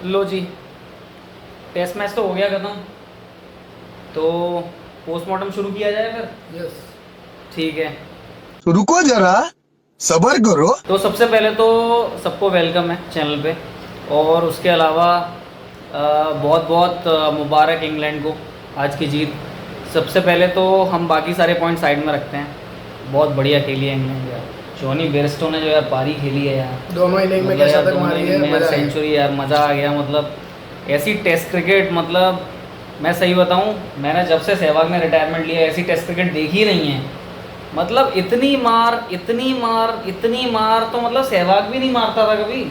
लो जी, test match तो हो गया ख़त्म, तो पोस्टमार्टम शुरू किया जाए फिर। यस। ठीक है। तो रुको जरा, सबर करो। तो सबसे पहले तो सबको वेलकम है चैनल पे, और उसके अलावा बहुत बहुत मुबारक इंग्लैंड को आज की जीत। सबसे पहले तो हम बाकी सारे पॉइंट साइड में रखते हैं, बहुत बढ़िया खेली है इंग्लैंड यार। जॉनी बेयरस्टो ने जो यार पारी खेली है यार, दोनों इनिंग में मतलब क्या यार शतक दोनों मारी है, इनिंग में मजा आ गया। सेंचुरी यार, मज़ा आ गया। मतलब ऐसी टेस्ट क्रिकेट, मतलब मैं सही बताऊं, मैंने जब से सहवाग ने रिटायरमेंट लिया ऐसी टेस्ट क्रिकेट देखी नहीं है। मतलब इतनी मार इतनी मार इतनी मार, तो मतलब सहवाग भी नहीं मारता था कभी।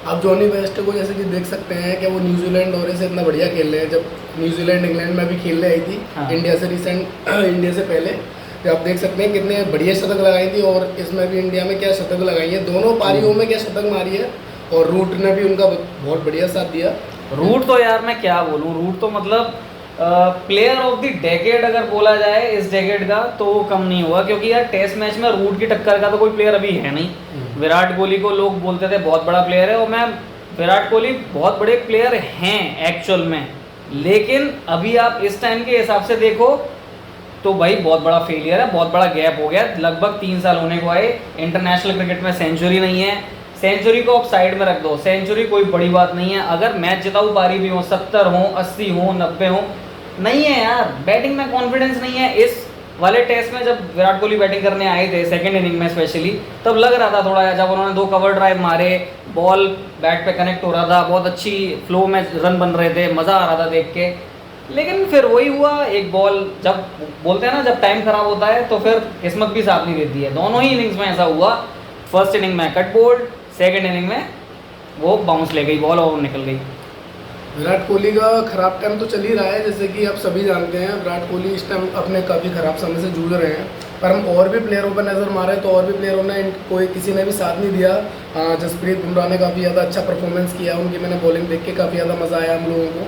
आप जॉनी बेयरस्टो को जैसे कि देख सकते हैं कि वो न्यूजीलैंड दौरे से इतना बढ़िया खेल रहे हैं। जब न्यूजीलैंड इंग्लैंड में भी खेलने आई थी हाँ। इंडिया से इंडिया से पहले, तो आप देख सकते हैं कितने बढ़िया शतक लगाई थी, और इसमें भी इंडिया में क्या शतक लगाई है, दोनों पारियों में क्या शतक मारी है। और रूट ने भी उनका बहुत बढ़िया साथ दिया। रूट तो यार मैं क्या बोलूँ, रूट तो मतलब प्लेयर ऑफ द डेकेड अगर बोला जाए इस डेकेड का तो वो कम नहीं हुआ, क्योंकि यार टेस्ट मैच में रूट की टक्कर का तो कोई प्लेयर अभी है नहीं। विराट कोहली को लोग बोलते थे बहुत बड़ा प्लेयर है, और मैं विराट कोहली बहुत बड़े प्लेयर हैं एक्चुअल में, लेकिन अभी आप इस टाइम के हिसाब से देखो तो भाई बहुत बड़ा फेलियर है, बहुत बड़ा गैप हो गया। लगभग 3 साल होने को आए, इंटरनेशनल क्रिकेट में सेंचुरी नहीं है। सेंचुरी को आप साइड में रख दो, सेंचुरी कोई बड़ी बात नहीं है। अगर मैच जिताऊ पारी भी हो, 70 हो, 80 हो, 90 हो, नहीं है यार। बैटिंग में कॉन्फिडेंस नहीं है। इस वाले टेस्ट में जब विराट कोहली बैटिंग करने आए थे सेकंड इनिंग में स्पेशली, तब लग रहा था थोड़ा, जब उन्होंने 2 कवर ड्राइव मारे, बॉल बैट पे कनेक्ट हो रहा था, बहुत अच्छी फ्लो में रन बन रहे थे, मज़ा आ रहा था देख के। लेकिन फिर वही हुआ, एक बॉल, जब बोलते हैं ना जब टाइम खराब होता है तो फिर किस्मत भी साथ नहीं देती है। दोनों ही इनिंग्स में ऐसा हुआ। फर्स्ट इनिंग में कट बोल्ड, सेकंड इनिंग में वो बाउंस ले गई बॉल और निकल गई। विराट कोहली का खराब टाइम तो चल ही रहा है, जैसे कि आप सभी जानते हैं विराट कोहली इस टाइम अपने काफ़ी खराब समय से जूझ रहे हैं। पर हम और भी प्लेयरों पर नज़र मारे तो और भी प्लेयरों ने कोई किसी ने भी साथ नहीं दिया। जसप्रीत बुमराह ने काफ़ी ज़्यादा अच्छा परफॉर्मेंस किया, उनकी मैंने बॉलिंग देख के काफ़ी ज़्यादा मज़ा आया हम लोगों को।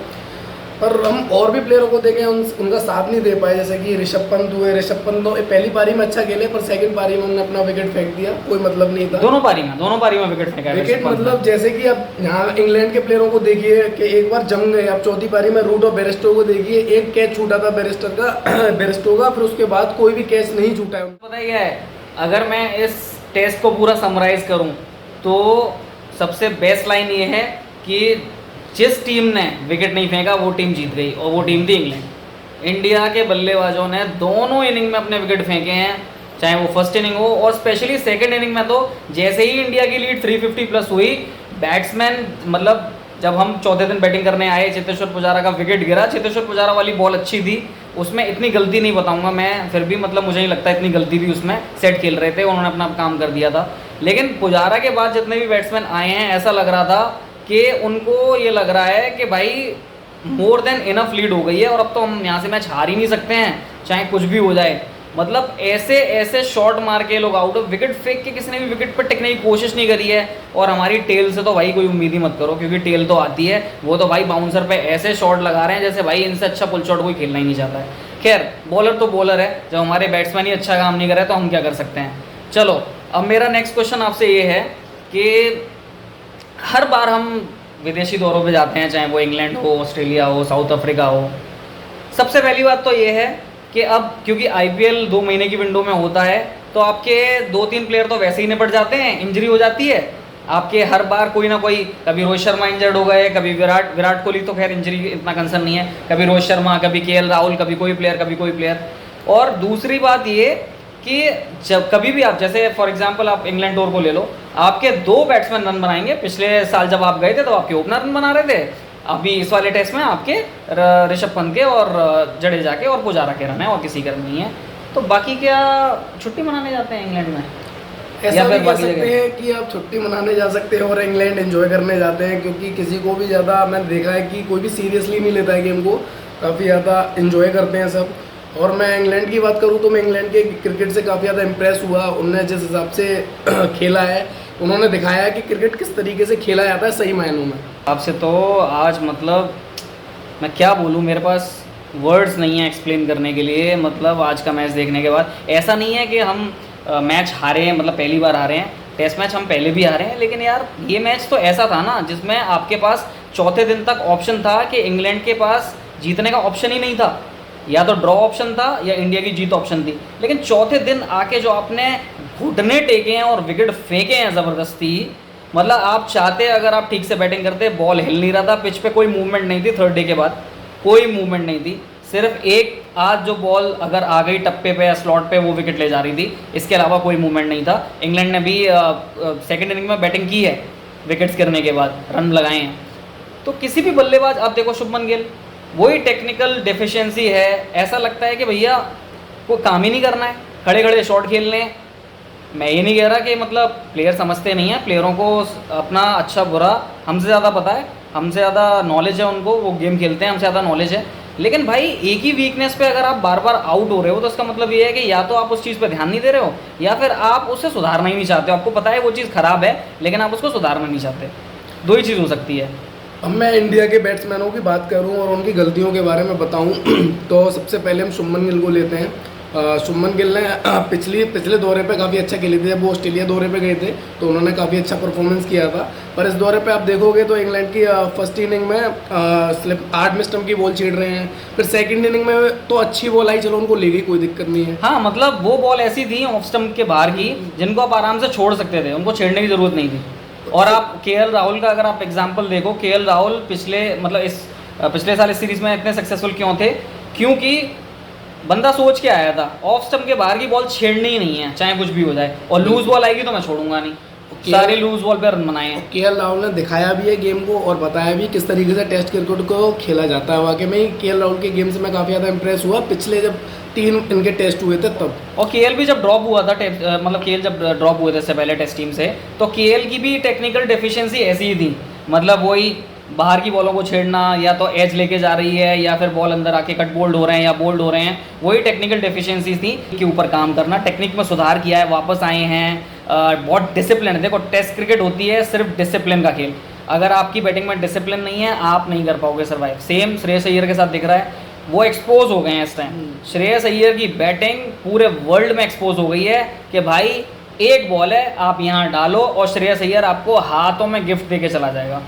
पर हम और भी प्लेयरों को देखें, उनका साथ नहीं दे पाए, जैसे कि ऋषभ पंत हुए। ऋषभ पंत तो पहली पारी में अच्छा खेले, पर सेकंड पारी में उन्होंने अपना विकेट फेंक दिया, कोई मतलब नहीं था। दोनों पारी में विकेट फेंका है विकेट ऋषभ पंत ने। मतलब जैसे कि अब यहाँ इंग्लैंड के प्लेयरों को देखिए कि एक बार जम गए। अब चौथी पारी में रूट और बेयरस्टो को देखिए, एक कैच छूटा था बेयरस्टो का, फिर उसके बाद कोई भी कैच नहीं छूटा है। पता ही है, अगर मैं इस टेस्ट को पूरा समराइज करूं तो सबसे बेस्ट लाइन ये है कि जिस टीम ने विकेट नहीं फेंका वो टीम जीत गई, और वो टीम थी इंग्लैंड। इंडिया के बल्लेबाजों ने दोनों इनिंग में अपने विकेट फेंके हैं, चाहे वो फर्स्ट इनिंग हो और स्पेशली सेकंड इनिंग में। तो जैसे ही इंडिया की लीड 350 प्लस हुई, बैट्समैन, मतलब जब हम चौथे दिन बैटिंग करने आए, चेतेश्वर पुजारा का विकेट गिरा। चेतेश्वर पुजारा वाली बॉल अच्छी थी, उसमें इतनी गलती नहीं बताऊंगा मैं, फिर भी मतलब मुझे नहीं लगता इतनी गलती थी उसमें। सेट खेल रहे थे, उन्होंने अपना काम कर दिया था। लेकिन पुजारा के बाद जितने भी बैट्समैन आए हैं, ऐसा लग रहा था कि उनको ये लग रहा है कि भाई मोर देन इनफ लीड हो गई है, और अब तो हम यहाँ से मैच हार ही नहीं सकते हैं, चाहे कुछ भी हो जाए। मतलब ऐसे ऐसे शॉट मार के लोग आउट ऑफ विकेट फेंक के किसी ने भी विकेट पर टिकने की कोशिश नहीं करी है। और हमारी टेल से तो भाई कोई उम्मीद ही मत करो, क्योंकि टेल तो आती है, वो तो भाई बाउंसर पे ऐसे शॉट लगा रहे हैं जैसे भाई इनसे अच्छा पुल शॉट कोई खेलना ही नहीं चाहता है। खैर, बॉलर तो बॉलर है, जब हमारे बैट्समैन ही अच्छा काम नहीं करे तो हम क्या कर सकते हैं। चलो, अब मेरा नेक्स्ट क्वेश्चन आपसे ये है कि हर बार हम विदेशी दौरों पे जाते हैं, चाहे वो इंग्लैंड हो, ऑस्ट्रेलिया हो, साउथ अफ्रीका हो। सबसे पहली बात तो ये है कि अब क्योंकि आईपीएल 2 महीने की विंडो में होता है, तो आपके 2-3 प्लेयर तो वैसे ही निपट जाते हैं, इंजरी हो जाती है आपके। हर बार कोई ना कोई, कभी रोहित शर्मा इंजर्ड हो गए, कभी विराट कोहली तो खैर इंजरी इतना कंसर्न नहीं है, कभी रोहित शर्मा, कभी केएल राहुल, कभी कोई प्लेयर। और दूसरी बात ये कि जब कभी भी आप, जैसे फॉर एग्जांपल आप इंग्लैंड टूर को ले लो, आपके 2 बैट्समैन रन बनाएंगे। पिछले साल जब आप गए थे तो आपके ओपनर रन बना रहे थे, अभी इस वाले टेस्ट में आपके ऋषभ पंत के और जडेजा के और पुजारा के रन है, और किसी का नहीं है। तो बाकी क्या छुट्टी मनाने जाते हैं इंग्लैंड में? ऐसा भी कह सकते हैं कि आप छुट्टी मनाने जा सकते हैं और इंग्लैंड एंजॉय करने जाते हैं, क्योंकि किसी को भी ज़्यादा, मैंने देखा है कि कोई भी सीरियसली नहीं लेता है गेम को, काफ़ी ज़्यादा एंजॉय करते हैं सब। और मैं इंग्लैंड की बात करूं तो मैं इंग्लैंड के क्रिकेट से काफ़ी ज़्यादा इम्प्रेस हुआ। उन्होंने जिस हिसाब से खेला है, उन्होंने दिखाया है कि क्रिकेट किस तरीके से खेला जाता है सही मायनों में। आपसे तो आज मतलब मैं क्या बोलूँ, मेरे पास वर्ड्स नहीं है एक्सप्लेन करने के लिए। मतलब आज का मैच देखने के बाद ऐसा नहीं है कि हम मैच हारे हैं, मतलब पहली बार हारे हैं। टेस्ट मैच हम पहले भी हारे हैं, लेकिन यार ये मैच तो ऐसा था ना जिसमें आपके पास चौथे दिन तक ऑप्शन था कि इंग्लैंड के पास जीतने का ऑप्शन ही नहीं था, या तो ड्रॉ ऑप्शन था या इंडिया की जीत ऑप्शन थी। लेकिन चौथे दिन आके जो आपने घुटने टेके हैं और विकेट फेंके हैं ज़बरदस्ती, मतलब आप चाहते अगर आप ठीक से बैटिंग करते, बॉल हिल नहीं रहा था, पिच पे कोई मूवमेंट नहीं थी, थर्ड डे के बाद कोई मूवमेंट नहीं थी, सिर्फ एक आज जो बॉल अगर आ गई टप्पे पे या स्लॉट पे वो विकेट ले जा रही थी, इसके अलावा कोई मूवमेंट नहीं था। इंग्लैंड ने भी सेकेंड इनिंग में बैटिंग की है, विकेट्स गिरने के बाद रन लगाए हैं। तो किसी भी बल्लेबाज, आप देखो शुभमन गिल, वही टेक्निकल डेफिशिएंसी है, ऐसा लगता है कि भैया कोई काम ही नहीं करना है, खड़े खड़े शॉट खेलने हैं। मैं ये नहीं कह रहा कि मतलब प्लेयर समझते नहीं हैं, प्लेयरों को अपना अच्छा बुरा हमसे ज़्यादा पता है, हमसे ज़्यादा नॉलेज है उनको, वो गेम खेलते हैं, हमसे ज़्यादा नॉलेज है। लेकिन भाई एक ही वीकनेस पे अगर आप बार बार आउट हो रहे हो तो इसका मतलब ये है कि या तो आप उस चीज़ पे ध्यान नहीं दे रहे हो या फिर आप उसे सुधारना ही नहीं चाहते हो। आपको पता है वो चीज़ ख़राब है लेकिन आप उसको सुधारना नहीं चाहते। दो ही चीज़ हो सकती है। अब मैं इंडिया के बैट्समैनों की बात करूं और उनकी गलतियों के बारे में बताऊं तो सबसे पहले हम शुभमन गिल को लेते हैं। शुभमन गिल ने पिछले दौरे पे काफ़ी अच्छा खेले थे। जब वो ऑस्ट्रेलिया दौरे पे गए थे तो उन्होंने काफ़ी अच्छा परफॉर्मेंस किया था, पर इस दौरे पे आप देखोगे तो इंग्लैंड की फर्स्ट इनिंग में 8 मिस्टम की बॉल छेड़ रहे हैं, फिर सेकंड इनिंग में तो अच्छी बॉल आई, चलो उनको ले गई, कोई दिक्कत नहीं है। हाँ, मतलब वो बॉल ऐसी थी ऑफ स्टंप के बाहर की जिनको आप आराम से छोड़ सकते थे, उनको छेड़ने की ज़रूरत नहीं थी। और आप केएल राहुल का अगर आप एग्जाम्पल देखो, केएल राहुल पिछले साल इस सीरीज़ में इतने सक्सेसफुल क्यों थे? क्योंकि बंदा सोच के आया था ऑफ स्टंप के बाहर की बॉल छेड़नी ही नहीं है, चाहे कुछ भी हो जाए, और लूज बॉल आएगी तो मैं छोड़ूंगा नहीं। सारे लूज बॉल पे रन बनाए हैं। केएल राहुल ने दिखाया भी है गेम को और बताया भी किस तरीके से टेस्ट क्रिकेट को खेला जाता है। वाकई में केएल राहुल के गेम से मैं काफ़ी ज़्यादा इंप्रेस हुआ, पिछले जब 3 इनके टेस्ट हुए थे तब। और केएल भी जब ड्रॉप हुआ था, मतलब केएल जब ड्रॉप हुए थे इससे पहले टेस्ट टीम से, तो केएल की भी टेक्निकल डेफिशिएंसी ऐसी ही थी, मतलब वही बाहर की बॉलों को छेड़ना, या तो एज लेके जा रही है या फिर बॉल अंदर आके कट बोल्ड हो रहे हैं या बोल्ड हो रहे हैं, वही टेक्निकल डेफिशिएंसी थी के ऊपर काम करना। टेक्निक में सुधार किया है, वापस आए हैं, बहुत डिसिप्लिन है। देखो टेस्ट क्रिकेट होती है सिर्फ डिसिप्लिन का खेल, अगर आपकी बैटिंग में डिसिप्लिन नहीं है आप नहीं कर पाओगे सर्वाइव। सेम श्रेयस अय्यर के साथ दिख रहा है, वो एक्सपोज हो गए हैं इस टाइम। श्रेयस अय्यर की बैटिंग पूरे वर्ल्ड में एक्सपोज हो गई है कि भाई एक बॉल है, आप यहाँ डालो और श्रेयस अय्यर आपको हाथों में गिफ्ट दे के चला जाएगा।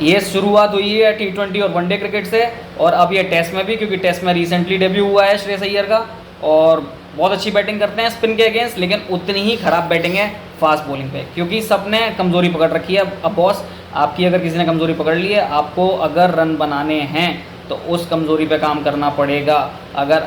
ये शुरुआत हुई है T20 और वनडे क्रिकेट से, और अब ये टेस्ट में भी, क्योंकि टेस्ट में रिसेंटली डेब्यू हुआ है श्रेयस अय्यर का, और बहुत अच्छी बैटिंग करते हैं स्पिन के अगेंस्ट, लेकिन उतनी ही खराब बैटिंग है फास्ट बॉलिंग पे, क्योंकि सबने कमज़ोरी पकड़ रखी है। अब बॉस, आपकी अगर किसी ने कमज़ोरी पकड़ ली है, आपको अगर रन बनाने हैं तो उस कमज़ोरी पे काम करना पड़ेगा। अगर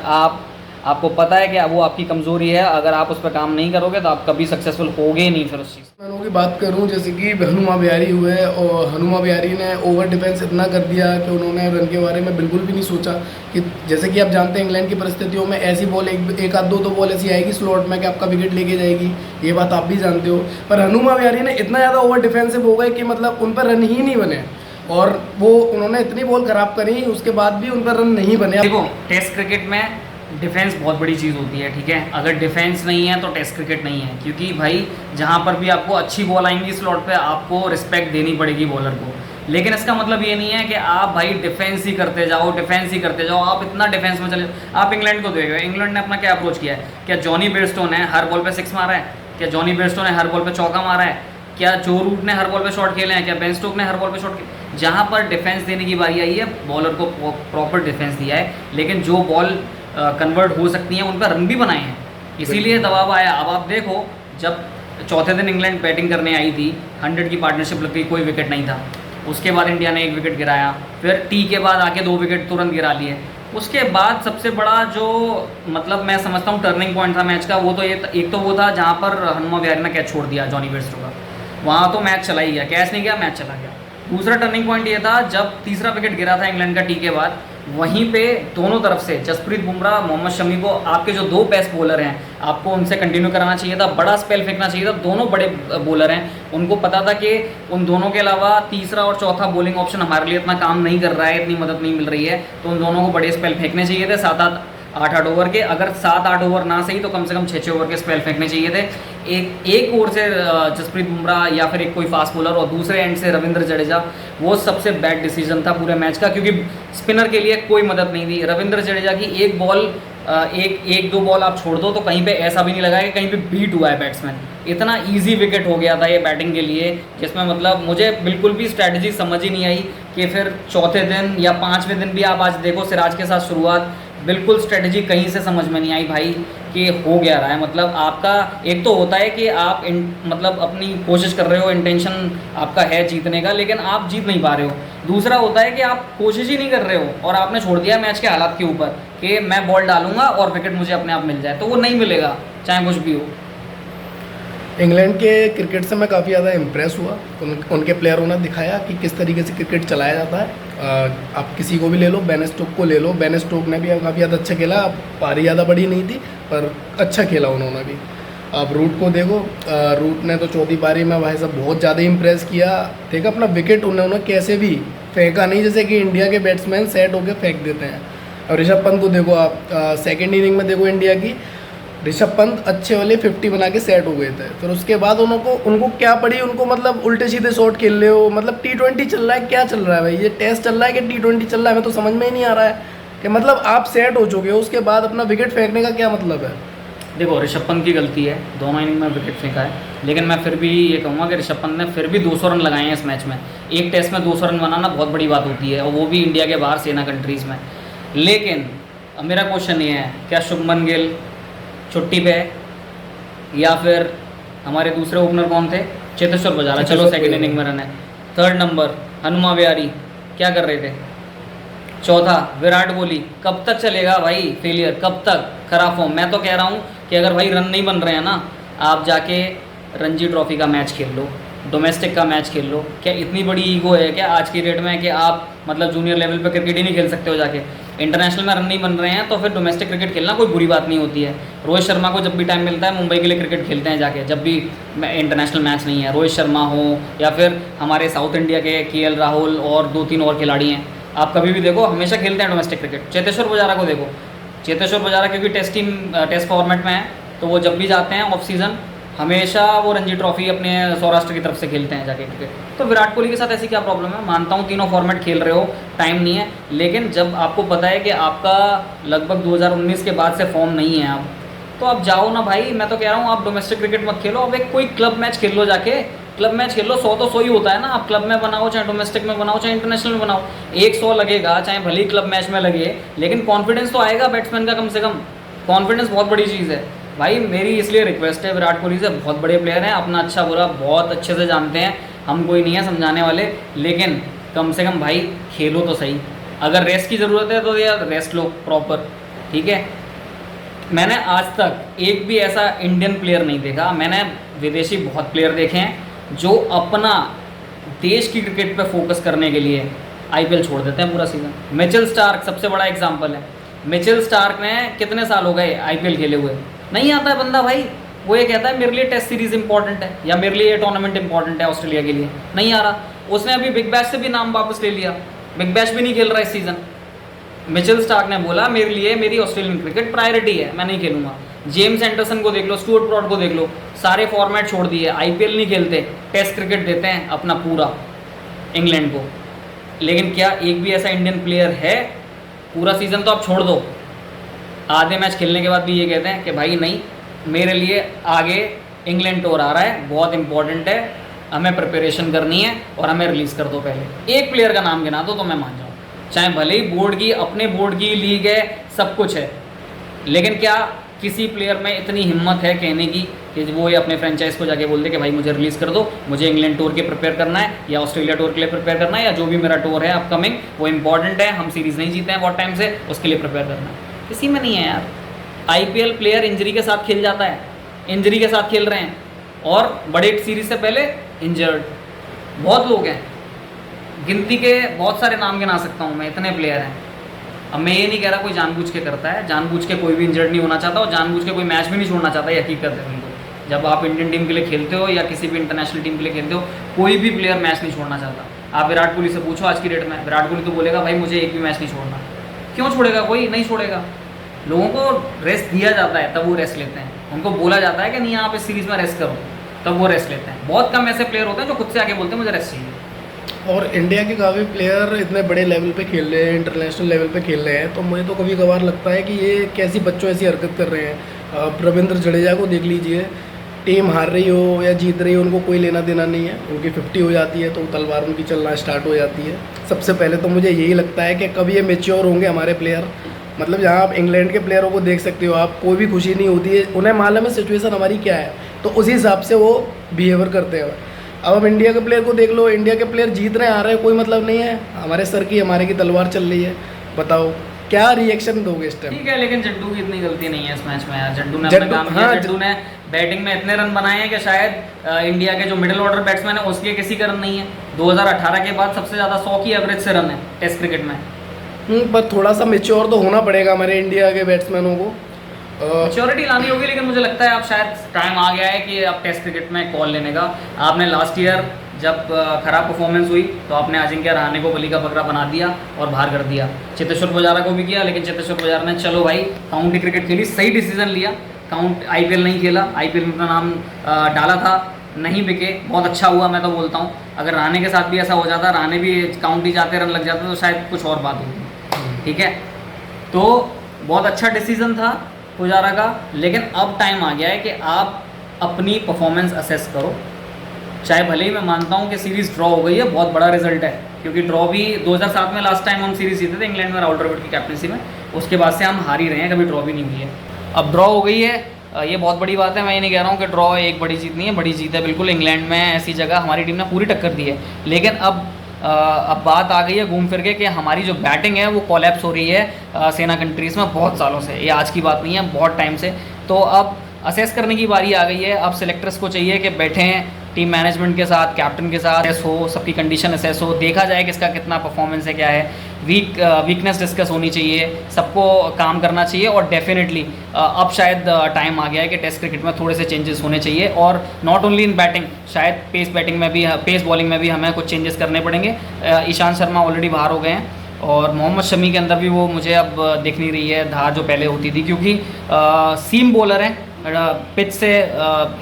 आपको पता है कि वो आपकी कमज़ोरी है, अगर आप उस पर काम नहीं करोगे तो आप कभी सक्सेसफुल होगे ही नहीं फिर उस चीज़। मैंने की बात करूं जैसे कि हनुमा विहारी हुए, और हनुमा विहारी ने ओवर डिफेंस इतना कर दिया कि उन्होंने रन के बारे में बिल्कुल भी नहीं सोचा कि जैसे कि आप जानते हैं इंग्लैंड की परिस्थितियों में ऐसी बॉल एक आध दो बॉल ऐसी आएगी स्लॉट में कि आपका विकेट लेके जाएगी, ये बात आप भी जानते हो। पर हनुमा विहारी ने इतना ज़्यादा ओवर डिफेंसिव हो गए कि मतलब उन पर रन ही नहीं बने, और वो उन्होंने इतनी बॉल खराब करी उसके बाद भी उन पर रन नहीं बने। देखो टेस्ट क्रिकेट में डिफेंस बहुत बड़ी चीज़ होती है, ठीक है। अगर डिफेंस नहीं है तो टेस्ट क्रिकेट नहीं है, क्योंकि भाई जहाँ पर भी आपको अच्छी बॉल आएंगी स्लॉट पे आपको रिस्पेक्ट देनी पड़ेगी बॉलर को। लेकिन इसका मतलब ये नहीं है कि आप भाई डिफेंस ही करते जाओ, आप इतना डिफेंस में चले। आप इंग्लैंड को देखो, इंग्लैंड ने अपना क्या अप्रोच किया है? क्या जॉनी बेयरस्टो ने हर बॉल पे 6 मारा है? क्या जॉनी बेयरस्टो ने हर बॉल पे चौका मारा है? क्या जो रूट ने हर बॉल पे शॉट खेले हैं? क्या बेन स्टोक ने हर बॉल पे शॉट खेले? जहाँ पर डिफेंस देने की बारी आई है बॉलर को प्रॉपर डिफेंस दिया है, लेकिन जो बॉल कन्वर्ट हो सकती हैं उन पर रन भी बनाए हैं, इसीलिए दबाव आया। अब आप देखो, जब चौथे दिन इंग्लैंड बैटिंग करने आई थी, 100 की पार्टनरशिप लग गई, कोई विकेट नहीं था। उसके बाद इंडिया ने 1 विकेट गिराया, फिर टी के बाद आके 2 विकेट तुरंत गिरा लिए। उसके बाद सबसे बड़ा जो मतलब मैं समझता हूँ टर्निंग पॉइंट था मैच का, वो तो एक तो वो था जहाँ पर हनुमा विहारी ने कैच छोड़ दिया जॉनी बेयरस्टो का, वहाँ तो मैच चला ही गया, कैच नहीं गया मैच चला गया। दूसरा टर्निंग पॉइंट ये था जब तीसरा विकेट गिरा था इंग्लैंड का टी के बाद, वहीं पे दोनों तरफ से जसप्रीत बुमराह, मोहम्मद शमी को, आपके जो 2 बेस्ट बॉलर हैं, आपको उनसे कंटिन्यू कराना चाहिए था, बड़ा स्पेल फेंकना चाहिए था। दोनों बड़े बॉलर हैं, उनको पता था कि उन दोनों के अलावा तीसरा और चौथा बॉलिंग ऑप्शन हमारे लिए इतना काम नहीं कर रहा है, इतनी मदद नहीं मिल रही है, तो उन दोनों को बड़े स्पेल फेंकने चाहिए थे 7-8 ओवर के। अगर 7-8 ओवर ना सही तो कम से कम 6-6 ओवर के स्पेल फेंकने चाहिए थे। एक ओर से जसप्रीत बुमराह या फिर एक कोई फास्ट बॉलर, और दूसरे एंड से रविंद्र जडेजा, वो सबसे बैड डिसीजन था पूरे मैच का, क्योंकि स्पिनर के लिए कोई मदद नहीं थी। रविंद्र जडेजा की एक बॉल एक दो बॉल आप छोड़ दो तो कहीं पे ऐसा भी नहीं लगा कि कहीं पे बीट हुआ है बैट्समैन। इतना इजी विकेट हो गया था ये बैटिंग के लिए, जिसमें मतलब मुझे बिल्कुल भी स्ट्रैटेजी समझ ही नहीं आई कि फिर चौथे दिन या पाँचवें दिन भी आप आज देखो सिराज के साथ शुरुआत, बिल्कुल स्ट्रेटजी कहीं से समझ में नहीं आई भाई कि हो गया रहा है। मतलब आपका एक तो होता है कि आप मतलब अपनी कोशिश कर रहे हो, इंटेंशन आपका है जीतने का, लेकिन आप जीत नहीं पा रहे हो। दूसरा होता है कि आप कोशिश ही नहीं कर रहे हो और आपने छोड़ दिया मैच के हालात के ऊपर कि मैं बॉल डालूंगा और विकेट मुझे अपने आप मिल जाए, तो वो नहीं मिलेगा चाहे कुछ भी हो। इंग्लैंड के क्रिकेट से मैं काफ़ी ज़्यादा इम्प्रेस हुआ। उनके प्लेयरों ने दिखाया कि किस तरीके से क्रिकेट चलाया जाता है। आप किसी को भी ले लो, बेन स्टोक को ले लो, बेन स्टोक ने भी काफ़ी ज़्यादा अच्छा खेला। पारी ज़्यादा बड़ी नहीं थी पर अच्छा खेला उन्होंने भी। आप रूट को देखो, रूट ने तो चौथी पारी में भाई साहब बहुत ज़्यादा इम्प्रेस किया। देखा अपना विकेट उन्होंने कैसे भी फेंका नहीं, जैसे कि इंडिया के बैट्समैन सेट होकर फेंक देते हैं। और ऋषभ पंत को देखो आप, सेकेंड इनिंग में देखो इंडिया की, ऋषभ पंत अच्छे वाले 50 बना के सेट हो गए थे। फिर उसके बाद उनको क्या पड़ी, उनको मतलब उल्टे सीधे शॉट खेल रहे हो। मतलब T20 चल रहा है, क्या चल रहा है भाई, ये टेस्ट चल रहा है कि T20 चल रहा है, हमें तो समझ में ही नहीं आ रहा है कि मतलब आप सेट हो चुके हो, उसके बाद अपना विकेट फेंकने का क्या मतलब है। देखो ऋषभ पंत की गलती है, दोनों इनिंग में विकेट फेंका है, लेकिन मैं फिर भी ये कहूँगा कि ऋषभ पंत ने फिर भी 200 रन लगाए हैं इस मैच में। एक टेस्ट में 200 रन बनाना बहुत बड़ी बात होती है, और वो भी इंडिया के बाहर सेना कंट्रीज़ में। लेकिन मेरा क्वेश्चन ये है, क्या शुभमन गिल छुट्टी पे है या फिर हमारे दूसरे ओपनर कौन थे, चेतेश्वर पुजारा, चलो सेकंड इनिंग में रन है। थर्ड नंबर हनुमा विहारी क्या कर रहे थे। चौथा विराट कोहली, कब तक चलेगा भाई फेलियर, कब तक खराब फॉर्म। मैं तो कह रहा हूँ कि अगर भाई रन नहीं बन रहे हैं ना, आप जाके रणजी ट्रॉफी का मैच खेल लो, डोमेस्टिक का मैच खेल लो। क्या इतनी बड़ी ईगो है क्या आज की डेट में कि आप मतलब जूनियर लेवल पे क्रिकेट ही नहीं खेल सकते हो जाके। इंटरनेशनल में रन नहीं बन रहे हैं तो फिर डोमेस्टिक क्रिकेट खेलना कोई बुरी बात नहीं होती है। रोहित शर्मा को जब भी टाइम मिलता है मुंबई के लिए क्रिकेट खेलते हैं जाके, जब भी इंटरनेशनल मैच नहीं है। रोहित शर्मा हो या फिर हमारे साउथ इंडिया के KL राहुल और 2-3 और खिलाड़ी हैं, आप कभी भी देखो हमेशा खेलते हैं डोमेस्टिक क्रिकेट। चेतेश्वर पुजारा को देखो, चेतेश्वर पुजारा क्योंकि टेस्ट फॉर्मेट में है तो वो जब भी जाते हैं ऑफ सीज़न हमेशा वो रणजी ट्रॉफी अपने सौराष्ट्र की तरफ से खेलते हैं जाके क्रिकेट। तो विराट कोहली के साथ ऐसी क्या प्रॉब्लम है। मानता हूँ तीनों फॉर्मेट खेल रहे हो, टाइम नहीं है, लेकिन जब आपको पता है कि आपका लगभग 2019 के बाद से फॉर्म नहीं है आप, तो आप जाओ ना भाई। मैं तो कह रहा हूँ आप डोमेस्टिक क्रिकेट मत खेलो, अब एक कोई क्लब मैच खेल लो जाके, क्लब मैच खेल लो। 100 तो 100 ही होता है ना, आप क्लब में बनाओ चाहे डोमेस्टिक में बनाओ चाहे इंटरनेशनल में बनाओ, 100 लगेगा चाहे भले ही क्लब मैच में लगे, लेकिन कॉन्फिडेंस तो आएगा बैट्समैन का कम से कम। कॉन्फिडेंस बहुत बड़ी चीज़ है भाई। मेरी इसलिए रिक्वेस्ट है विराट कोहली से, बहुत बड़े प्लेयर हैं, अपना अच्छा बुरा बहुत अच्छे से जानते हैं, हम कोई नहीं है समझाने वाले, लेकिन कम से कम भाई खेलो तो सही। अगर रेस्ट की ज़रूरत है तो यार रेस्ट लो प्रॉपर, ठीक है। मैंने आज तक एक भी ऐसा इंडियन प्लेयर नहीं देखा, मैंने विदेशी बहुत प्लेयर देखे हैं जो अपना देश की क्रिकेट पे फोकस करने के लिए IPL छोड़ देते हैं पूरा सीज़न। मिचेल स्टार्क सबसे बड़ा एग्जांपल है। मिचेल स्टार्क ने कितने साल हो गए IPL खेले हुए, नहीं आता है बंदा भाई। वो ये कहता है मेरे लिए टेस्ट सीरीज़ इंपॉर्टेंट है या मेरे लिए ये टूर्नामेंट इंपॉर्टेंट है ऑस्ट्रेलिया के लिए, नहीं आ रहा। उसने अभी बिग बैश से भी नाम वापस ले लिया, बिग बैश भी नहीं खेल रहा इस सीज़न। मिचेल स्टार्क ने बोला मेरे लिए मेरी ऑस्ट्रेलियन क्रिकेट प्रायोरिटी है, मैं नहीं खेलूंगा। जेम्स एंडरसन को देख लो, स्टुअर्ट ब्रॉड को देख लो, सारे फॉर्मेट छोड़ दिए, IPL नहीं खेलते, टेस्ट क्रिकेट देते हैं अपना पूरा इंग्लैंड को। लेकिन क्या एक भी ऐसा इंडियन प्लेयर है, पूरा सीज़न तो आप छोड़ दो, आधे मैच खेलने के बाद भी ये कहते हैं कि भाई नहीं मेरे लिए आगे इंग्लैंड टूर आ रहा है, बहुत इंपॉर्टेंट है, हमें प्रिपरेशन करनी है और हमें रिलीज़ कर दो। पहले एक प्लेयर का नाम गिना दो तो मैं मान जाऊँ, चाहे भले ही बोर्ड की अपने बोर्ड की लीग है, सब कुछ है, लेकिन क्या किसी प्लेयर में इतनी हिम्मत है कहने की कि वो ये अपने फ्रेंचाइज को जाके बोल दे कि भाई मुझे रिलीज़ कर दो, मुझे इंग्लैंड टूर के प्रिपेयर करना है या ऑस्ट्रेलिया टूर के लिए प्रिपेयर करना है या जो भी मेरा टूर है अपकमिंग वो इंपॉर्टेंट है, हम सीरीज़ नहीं जीते हैं बहुत टाइम से, उसके लिए प्रिपेयर करना है। किसी में नहीं है यार। IPL प्लेयर इंजरी के साथ खेल जाता है, इंजरी के साथ खेल रहे हैं, और बड़े सीरीज से पहले इंजर्ड बहुत लोग हैं, गिनती के बहुत सारे नाम गिना सकता हूँ मैं, इतने प्लेयर हैं। अब मैं ये नहीं कह रहा कोई जानबूझ के करता है, जानबूझ के कोई भी इंजर्ड नहीं होना चाहता और जानबूझ के कोई मैच भी नहीं छोड़ना चाहता, ये हकीकत है बिल्कुल। जब आप इंडियन टीम के लिए खेलते हो या किसी भी इंटरनेशनल टीम के लिए खेलते हो, कोई भी प्लेयर मैच नहीं छोड़ना चाहता। आप विराट कोहली से पूछो आज की डेट में, विराट कोहली तो बोलेगा भाई मुझे एक भी मैच नहीं छोड़ना। क्यों छोड़ेगा, कोई नहीं छोड़ेगा। लोगों को रेस्ट दिया जाता है तब वो रेस्ट लेते हैं, उनको बोला जाता है कि नहीं आप इस सीरीज़ में रेस्ट करो, तब वो रेस्ट लेते हैं। बहुत कम ऐसे प्लेयर होते हैं जो खुद से आके बोलते हैं मुझे रेस्ट चाहिए। और इंडिया के काफ़ी प्लेयर इतने बड़े लेवल पे खेल रहे हैं, इंटरनेशनल लेवल पे खेल रहे हैं, तो मुझे तो कभी कभार लगता है कि ये कैसी बच्चों ऐसी हरकत कर रहे हैं। रविंद्र जडेजा को देख लीजिए, टीम हार रही हो या जीत रही हो उनको कोई लेना देना नहीं है, उनकी 50 हो जाती है तो तलवार उनकी चलना स्टार्ट हो जाती है। सबसे पहले तो मुझे यही लगता है कि कब ये मेच्योर होंगे हमारे प्लेयर। मतलब जहाँ आप इंग्लैंड के प्लेयरों को देख सकते हो, आप कोई भी खुशी नहीं होती है, उन्हें मालूम है सिचुएशन हमारी क्या है, तो उसी हिसाब से वो बिहेवियर करते हैं। अब हम इंडिया के प्लेयर को देख लो, इंडिया के प्लेयर जीत रहे हैं, आ रहे हैं, कोई मतलब नहीं है, हमारे सर की हमारे की तलवार चल रही है। बताओ क्या रिएक्शन दोगे इस टाइम? ठीक है, लेकिन जड्डू की इतनी गलती नहीं है इस मैच में यार। जड्डू ने अपना काम किया। हाँ, जड्डू ने बैटिंग में इतने रन बनाए हैं कि शायद इंडिया के जो मिडिल ऑर्डर बैट्समैन है उसके किसी का रन नहीं है। 2018 के बाद सबसे ज़्यादा 100 की एवरेज से रन है टेस्ट क्रिकेट में। पर थोड़ा सा मेच्योर तो होना पड़ेगा हमारे इंडिया के बैट्समैनों को, मैच्योरिटी लानी होगी, लेकिन मुझे लगता है अब शायद टाइम आ गया है कि अब टेस्ट क्रिकेट में कॉल लेने का। आपने लास्ट ईयर जब खराब परफॉर्मेंस हुई तो आपने अजिंक्य रहाणे को बलि का बकरा बना दिया और बाहर कर दिया। चेतेश्वर पुजारा को भी किया, लेकिन चेतेश्वर पुजारा ने चलो भाई काउंटी क्रिकेट खेली, सही डिसीजन लिया। काउंट IPL नहीं खेला, IPL में अपना नाम डाला था, नहीं बिके, बहुत अच्छा हुआ। मैं तो बोलता हूँ अगर रहाणे के साथ भी ऐसा हो जाता, रहाणे भी काउंटी जाते रन लग जाते तो शायद कुछ और बात होती। ठीक है, तो बहुत अच्छा डिसीजन था पुजारा का, लेकिन अब टाइम आ गया है कि आप अपनी परफॉर्मेंस असेस करो। चाहे भले ही मैं मानता हूँ कि सीरीज़ ड्रॉ हो गई है, बहुत बड़ा रिजल्ट है, क्योंकि ड्रॉ भी 2007 में लास्ट टाइम हम सीरीज़ जीते थे इंग्लैंड में राहुल द्रविड़ की कैप्टनसी में, उसके बाद से हम हार ही रहे हैं, कभी ड्रॉ भी नहीं हुई है। अब ड्रॉ हो गई है, ये बहुत बड़ी बात है। मैं ये नहीं कह रहा हूँ कि ड्रॉ एक बड़ी जीत नहीं है, बड़ी जीत है बिल्कुल। इंग्लैंड में ऐसी जगह हमारी टीम ने पूरी टक्कर दी है, लेकिन अब बात आ गई है घूम फिर के कि हमारी जो बैटिंग है वो कोलैप्स हो रही है सेना कंट्रीज़ में बहुत सालों से। ये आज की बात नहीं है, बहुत टाइम से। तो अब असेस करने की बारी आ गई है। अब सेलेक्टर्स को चाहिए कि बैठें टीम मैनेजमेंट के साथ, कैप्टन के साथ, असेस हो, सबकी कंडीशन असेस हो, देखा जाए किसका कितना परफॉर्मेंस है, क्या है, वीकनेस डिस्कस होनी चाहिए, सबको काम करना चाहिए। और डेफिनेटली अब शायद टाइम आ गया है कि टेस्ट क्रिकेट में थोड़े से चेंजेस होने चाहिए, और नॉट ओनली इन बैटिंग, शायद पेस बैटिंग में भी, पेस बॉलिंग में भी हमें कुछ चेंजेस करने पड़ेंगे। ईशांत शर्मा ऑलरेडी बाहर हो गए हैं, और मोहम्मद शमी के अंदर भी वो मुझे अब दिख नहीं रही है धार जो पहले होती थी, क्योंकि सीम बॉलर हैं, पिच से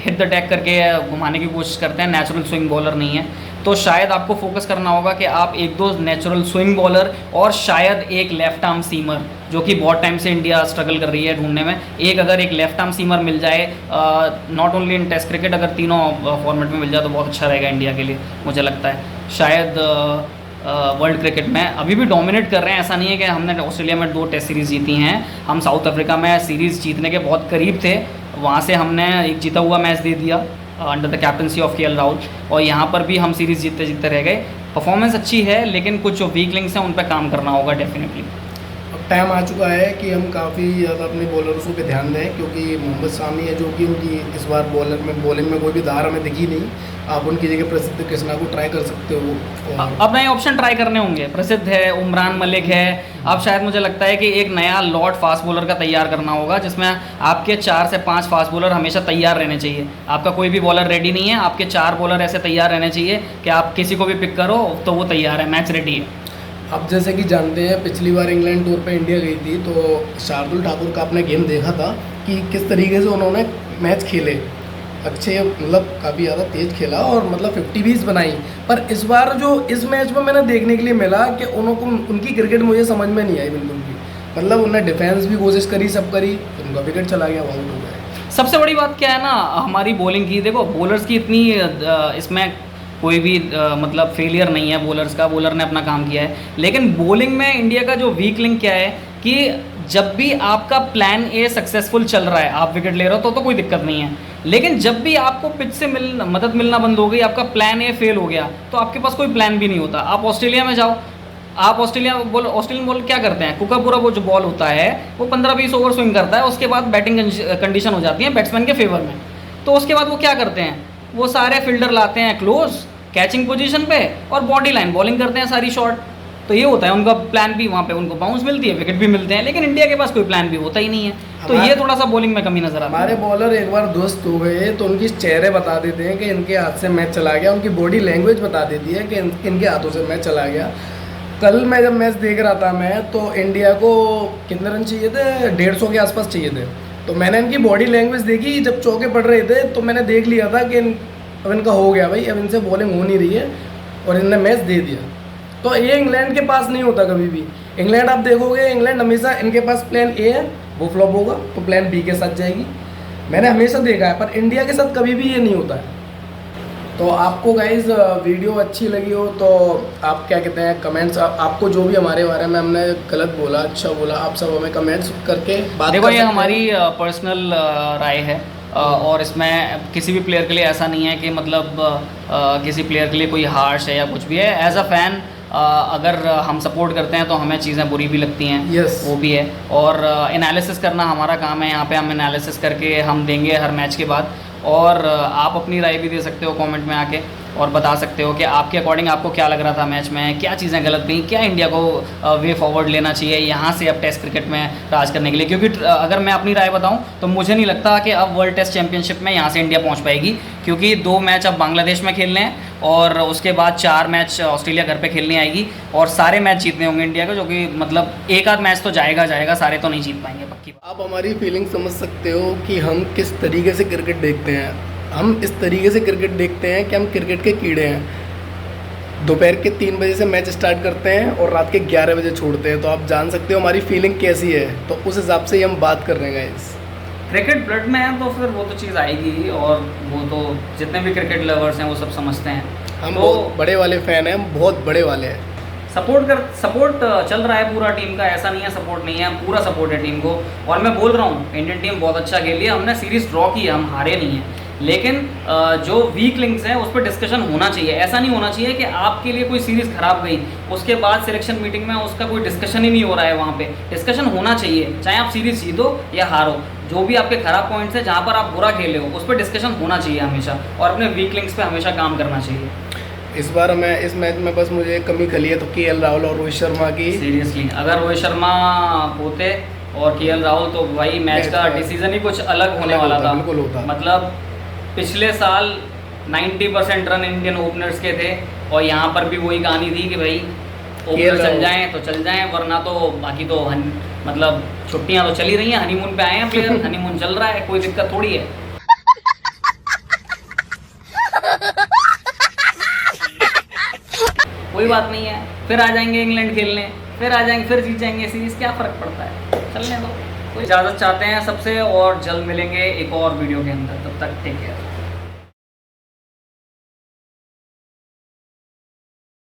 हिट द टैग करके घुमाने की कोशिश करते हैं, नेचुरल स्विंग बॉलर नहीं है। तो शायद आपको फोकस करना होगा कि आप एक दो नेचुरल स्विंग बॉलर और शायद एक लेफ्ट आर्म सीमर, जो कि बहुत टाइम से इंडिया स्ट्रगल कर रही है ढूंढने में, एक अगर एक लेफ्ट आर्म सीमर मिल जाए not only in test cricket, अगर तीनों फॉर्मेट में मिल जाए तो बहुत अच्छा रहेगा इंडिया के लिए। मुझे लगता है शायद वर्ल्ड क्रिकेट में अभी भी डोमिनेट कर रहे हैं। ऐसा नहीं है कि हमने ऑस्ट्रेलिया में 2 टेस्ट सीरीज़ जीती हैं, हम साउथ अफ्रीका में सीरीज़ जीतने के बहुत करीब थे, वहाँ से हमने एक जीता हुआ मैच दे दिया under the captaincy of KL Rahul, और यहाँ पर भी हम सीरीज़ जीतते जीतते रह गए। परफॉर्मेंस अच्छी है, लेकिन कुछ जो वीक लिंक्स हैं उन पर काम करना होगा डेफिनेटली। अब टाइम आ चुका है कि हम काफ़ी ज़्यादा अपने बॉलर्सों पे ध्यान दें, क्योंकि मोहम्मद शामी है जो कि उनकी इस बार बॉलिंग में कोई भी धार हमें दिखी नहीं। आप उनकी जगह प्रसिद्ध कृष्णा को ट्राई कर सकते हो। अब नए ऑप्शन ट्राई करने होंगे, प्रसिद्ध है, उमरान मलिक है। अब शायद मुझे लगता है कि एक नया लॉट फास्ट बॉलर का तैयार करना होगा, जिसमें आपके 4 से 5 फास्ट बॉलर हमेशा तैयार रहने चाहिए। आपका कोई भी बॉलर रेडी नहीं है, आपके 4 बॉलर ऐसे तैयार रहने चाहिए कि आप किसी को भी पिक करो तो वो तैयार है, मैच रेडी है। अब जैसे कि जानते हैं पिछली बार इंग्लैंड टूर पे इंडिया गई थी, तो शार्दुल ठाकुर का आपने गेम देखा था कि किस तरीके से उन्होंने मैच खेले। अच्छे, मतलब काफ़ी ज़्यादा तेज़ खेला और मतलब 50 20 बनाई। पर इस बार जो इस मैच में मैंने देखने के लिए मिला कि उनकी क्रिकेट मुझे समझ में नहीं आई बिल्कुल भी। मतलब उन्होंने डिफेंस भी कोशिश करी, सब करी, उनका विकेट चला गया, आउट हो गया। सबसे बड़ी बात क्या है ना हमारी बॉलिंग की, देखो बॉलर्स की इतनी इसमें कोई भी मतलब फेलियर नहीं है बॉलर्स का, बॉलर ने अपना काम किया है। लेकिन बॉलिंग में इंडिया का जो वीक लिंक क्या है कि जब भी आपका प्लान ए सक्सेसफुल चल रहा है, आप विकेट ले रहे हो तो कोई दिक्कत नहीं है, लेकिन जब भी आपको पिच से मदद मिलना बंद हो गई, आपका प्लान ए फेल हो गया, तो आपके पास कोई प्लान भी नहीं होता। आप ऑस्ट्रेलिया में जाओ, आप ऑस्ट्रेलियन बॉल क्या करते हैं, कुकापुरा वो जो बॉल होता है वो 15-20 ओवर स्विंग करता है, उसके बाद बैटिंग कंडीशन हो जाती है बैट्समैन के फेवर में। तो उसके बाद वो क्या करते हैं, वो सारे फील्डर लाते हैं क्लोज कैचिंग पोजीशन पे और बॉडी लाइन बॉलिंग करते हैं सारी शॉट। तो ये होता है उनका प्लान भी, वहाँ पे उनको बाउंस मिलती है, विकेट भी मिलते हैं, लेकिन इंडिया के पास कोई प्लान भी होता ही नहीं है। तो ये थोड़ा सा बॉलिंग में कमी नजर आता है। हमारे बॉलर एक बार दोस्त हो गए तो उनकी चेहरे बता देते हैं कि इनके हाथ से मैच चला गया, उनकी बॉडी लैंग्वेज बता देती है कि इनके हाथों से मैच चला गया। कल मैं जब मैच देख रहा था मैं, तो इंडिया को कितने रन चाहिए थे, 150 के आसपास चाहिए थे। तो मैंने इनकी बॉडी लैंग्वेज देखी, जब चौके पड़ रहे थे तो मैंने देख लिया था कि अब इनका हो गया भाई, अब इनसे बॉलिंग हो नहीं रही है। और इनने मैच दे दिया। तो ये इंग्लैंड के पास नहीं होता कभी भी। इंग्लैंड आप देखोगे, इंग्लैंड हमेशा इनके पास प्लान ए है, वो फ्लॉप होगा तो प्लान बी के साथ जाएगी। मैंने हमेशा देखा है, पर इंडिया के साथ कभी भी ये नहीं होता है। तो आपको गाइज वीडियो अच्छी लगी हो तो आप क्या कहते हैं, कमेंट्स, आपको जो भी हमारे बारे में हमने गलत बोला, अच्छा बोला, आप सब हमें कमेंट्स करके बात देखो कर ये सकते हैं। हमारी पर्सनल राय है और इसमें किसी भी प्लेयर के लिए ऐसा नहीं है कि मतलब किसी प्लेयर के लिए कोई हार्श है या कुछ भी है। एज अ फैन अगर हम सपोर्ट करते हैं तो हमें चीज़ें बुरी भी लगती हैं, Yes. वो भी है। और एनालिसिस करना हमारा काम है, यहाँ पे हम एनालिसिस करके हम देंगे हर मैच के बाद। और आप अपनी राय भी दे सकते हो कमेंट में आके और बता सकते हो कि आपके अकॉर्डिंग आपको क्या लग रहा था मैच में, क्या चीज़ें गलत गई, क्या इंडिया को वे फॉरवर्ड लेना चाहिए यहाँ से अब टेस्ट क्रिकेट में राज करने के लिए। क्योंकि अगर मैं अपनी राय बताऊँ तो मुझे नहीं लगता कि अब वर्ल्ड टेस्ट चैंपियनशिप में यहाँ से इंडिया पहुँच पाएगी, क्योंकि 2 मैच अब बांग्लादेश में खेलने हैं और उसके बाद 4 मैच ऑस्ट्रेलिया घर पे खेलने आएगी और सारे मैच जीतने होंगे इंडिया को, जो कि मतलब एक आध मैच तो जाएगा, सारे तो नहीं जीत पाएंगे पक्की बात। आप हमारी फीलिंग समझ सकते हो कि हम किस तरीके से क्रिकेट देखते हैं। हम इस तरीके से क्रिकेट देखते हैं कि हम क्रिकेट के कीड़े हैं। दोपहर के 3 बजे से मैच स्टार्ट करते हैं और रात के 11 बजे छोड़ते हैं। तो आप जान सकते हो हमारी फीलिंग कैसी है। तो उस हिसाब से ही हम बात कर रहे हैं गाइस। क्रिकेट ब्लड में है तो फिर वो तो चीज़ आएगी और वो तो जितने भी क्रिकेट लवर्स हैं वो सब समझते हैं। हम तो बहुत बड़े वाले फ़ैन हैं, हम बहुत बड़े वाले हैं। सपोर्ट चल रहा है पूरा टीम का, ऐसा नहीं है सपोर्ट नहीं है, पूरा सपोर्ट है टीम को। और मैं बोल रहा हूँ इंडियन टीम बहुत अच्छा खेली है, हमने सीरीज़ ड्रॉ की है, हम हारे नहीं हैं। लेकिन जो वीक लिंक्स हैं उस पर डिस्कशन होना चाहिए। ऐसा नहीं होना चाहिए कि आपके लिए कोई सीरीज़ खराब गई उसके बाद सिलेक्शन मीटिंग में उसका कोई डिस्कशन ही नहीं हो रहा है। वहाँ पे डिस्कशन होना चाहिए, चाहे आप सीरीज़ जीतो या हारो। जो भी आपके खराब पॉइंट्स हैं, जहाँ पर आप बुरा खेले हो, उस पर डिस्कशन होना चाहिए हमेशा, और अपने वीक लिंक्स पे हमेशा काम करना चाहिए। इस बार मैं इस मैच में बस मुझे कमी खली है तो केएल राहुल और रोहित शर्मा की। सीरियसली अगर रोहित शर्मा होते और केएल राहुल तो भाई मैच का डिसीजन ही कुछ अलग होने वाला था। बिल्कुल होता। मतलब पिछले साल 90% रन इंडियन ओपनर्स के थे और यहाँ पर भी वही कहानी थी कि भाई ओपनर चल जाएं तो चल जाएं, वरना तो बाकी तो मतलब छुट्टियां तो चली रही हैं, हनीमून पे आए हैं प्लेयर, हनीमून चल रहा है, कोई दिक्कत थोड़ी है। कोई बात नहीं है, फिर आ जाएंगे इंग्लैंड खेलने, फिर आ जाएंगे, फिर जीत जाएंगे सीरीज, क्या फ़र्क पड़ता है, चलने दो। कोई इजाज़त चाहते हैं सबसे और जल्द मिलेंगे एक और वीडियो के अंदर, तब तक टेक केयर।